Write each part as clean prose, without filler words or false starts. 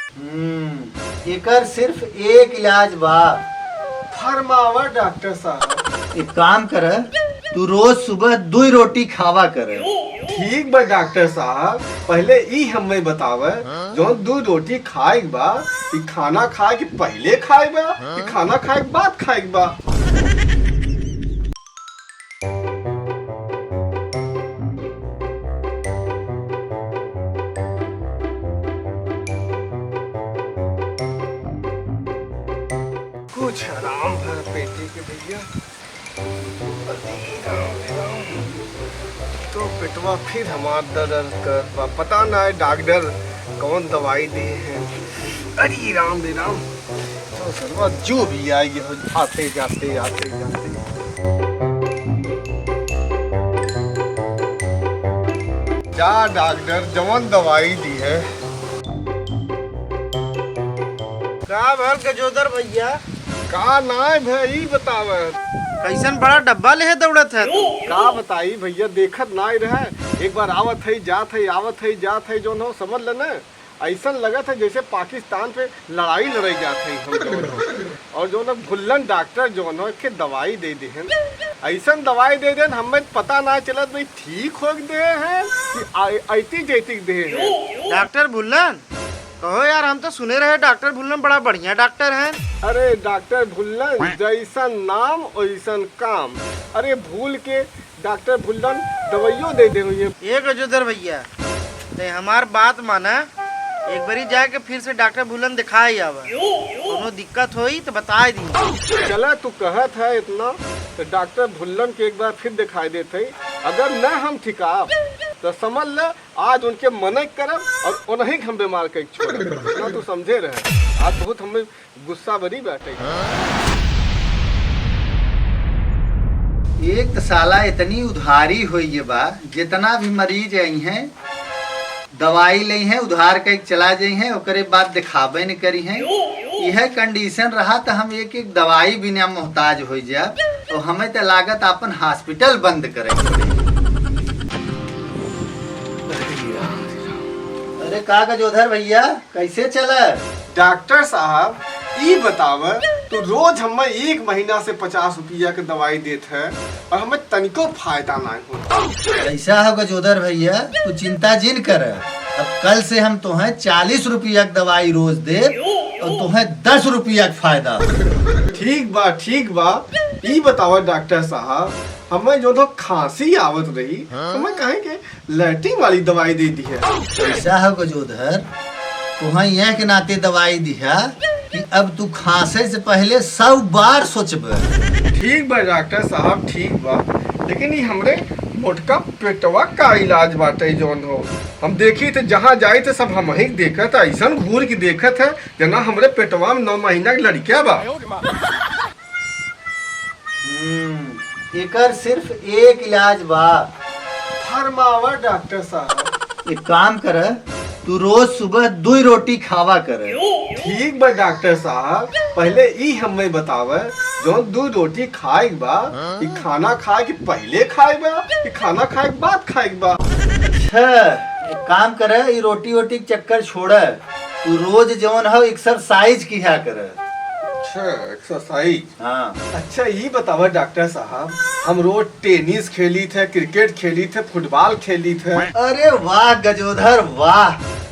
एकर सिर्फ एक इलाज बा। फरमावा डॉक्टर साहब। एक काम कर, तू रोज सुबह 2 रोटी खावा कर। ठीक बा डॉक्टर साहब, पहले ई हमें बतावे जो 2 रोटी खाए बा, ई खाना खाए के पहले खाए बा, ई खाना खाए के बाद खाए बा। कुछ आराम भर पेटी के भैया, तो पेटवा फिर हमार दर्द कर, पता ना है डॉक्टर कौन दवाई दिए हैं। अरे राम रे राम, तो सरवा जो भी आएगी आते जाते आते जाते। जा डॉक्टर जवन दवाई दी है। का भर गजोदर भैया, का नाय भाई बतावे। कैसन बड़ा डब्बा ले दौड़त है तू? का बताई भैया, देखत ना रहे, एक बार आवत है जात है आवत है जात है, जो न समझ लेना ऐसा लगा था जैसे पाकिस्तान पे लड़ाई लड़ाई जात है हम जो। और जो न भुल्लन डॉक्टर जो न के दवाई दे दे हैं, ऐसा दवाई दे देन हमें पता ना चलत भाई ठीक हो दे हैं कि ऐती जैती दे हैं। डॉक्टर भुल्लन कहो यार, हम तो सुने रहे डॉक्टर भुल्लन बड़ा बढ़िया डॉक्टर हैं। अरे डॉक्टर भुल्लन जैसा नाम वैसा काम। अरे भूल के डॉक्टर भुल्लन दवाइयों दे दे हुई। ये गजोदर भैया, ते हमार बात माना, एक बारी जाके फिर से डॉक्टर भुल्लन दिखाई आवा, कोनो दिक्कत होई तो बता दी। चला तू कहत है इतना, तो डॉक्टर भुल्लन के एक बार फिर दिखाई देते, अगर न हम ठिका तो समझ ले आज उनके मन करब और उन्हीं हम बीमार कर छोड़ ना, तू समझे रहे। आज बहुत हमें गुस्सा बरी बैठे। एक तो साला इतनी उधारी हुई बा, जितना भी मरीज आई हैं दवाई ली हैं उधार के चला जाई हैं, ओकरे बाद दिखाबे न करी हैं। यह कंडीशन रहा तो हम एक एक दवाई बिना मोहताज हो जाए, तो हमें तो लागत अपन हॉस्पिटल बंद करे। अरे का गजोधर भैया, कैसे चला? डॉक्टर साहब ये बतावे, तो रोज हमें 1 महीना से 50 रुपया के दवाई देते हैं और हमें तनिको फायदा नहीं होता। ऐसा है गजोधर भैया, तू चिंता जिन कर। अब कल से हम तुम्हें 40 रुपया की दवाई रोज दे और तुम्हें 10 रुपया का फायदा। ठीक बा। ये बतावा डॉक्टर साहब, हमें जो तो खांसी आवत रही, हमें कहें के लैट्रिन वाली दवाई दे दी है। ऐसा है गजोधर, तुम्हें यह के नाते दवाई दिया कि अब तू खांसे से पहले 100 बार सोचबे। ठीक बा डॉक्टर साहब, ठीक बा, लेकिन ये हमरे मोटका पेटवा का इलाज बाटे जोन हो। हम देखी थे जहाँ जाए थे सब हम ही देखत है, ऐसा घूर के देखत है जना हमरे पेटवा में 9 महीना की लड़किया बा। एकर सिर्फ एक इलाज बा। फरमावा डॉक्टर साहब। एक काम कर, तू रोज सुबह 2 रोटी खावा कर। ठीक बा डॉक्टर साहब, पहले ई हमें बतावे जो 2 रोटी खाए बा, ई खाना खाए के पहले खाए बा, ई खाना खाए के बाद खाए बा। अच्छा एक काम कर, ये रोटी वोटी के चक्कर छोड़, तू रोज जवन हो एक्सरसाइज किया कर। अच्छा एक्सरसाइज। हाँ अच्छा ये बतावा डॉक्टर साहब, हम रोज टेनिस खेली थे, क्रिकेट खेली थे, फुटबॉल खेली थे। अरे वाह गजोधर वाह,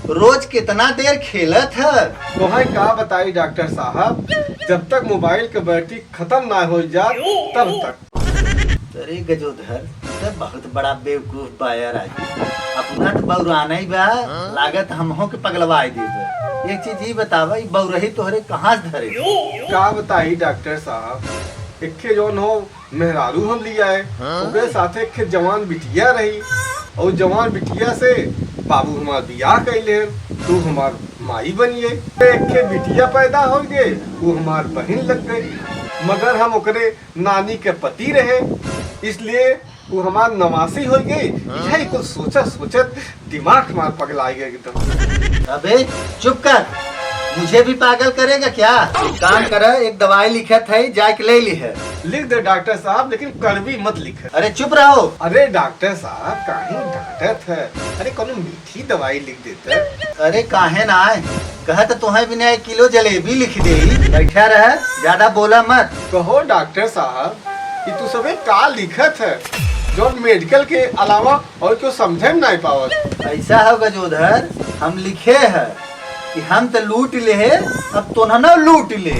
रोज कितना देर खेलत है? तो है का बताई डॉक्टर साहब, जब तक मोबाइल के बैटरी खत्म ना हो जाए तब तक। अरे गजोधर तो बहुत बड़ा बेवकूफ बा यार, अपना तो बौराना ही बा, लागत हमहो के पगलवाई देबे। एक चीज ये बतावा, ये बौरही तोहरे कहाँ से धरे? क्या बताई डॉक्टर साहब, एक जोन हो मेहरारू हम लिया है, ओकरे साथे एक जवान बिटिया रही, और जवान बिटिया से बाबू हमार बियाह कैले, तू हमार माई बनिए। एक बिटिया पैदा हो गए, वो हमार बहन लग गई, मगर हम ओकरे नानी के पति रहे, इसलिए वो हमार नवासी हो गई। यही कुछ सोचत दिमाग हमार पगला गया एकदम। अबे चुप कर, मुझे भी पागल करेगा क्या? एक काम कर, एक दवाई लिखत है जाके ले ली है। लिख दे डॉक्टर साहब, लेकिन कड़वी मत लिखे। अरे चुप रहो। अरे डॉक्टर साहब कहीं डांटत है, अरे कौन मीठी दवाई लिख देते। अरे काहे ना आए, कहा तो तुम्हें बिना 1 किलो जलेबी लिख दे। बैठा रह, ज्यादा बोला मत। कहो डॉक्टर साहब कि तू सबे का लिखत है जो मेडिकल के अलावा और क्यों समझे में नहीं पावत। ऐसा है गजोधर, हम लिखे है कि हम तो लूट ले, अब तो न लूट ले।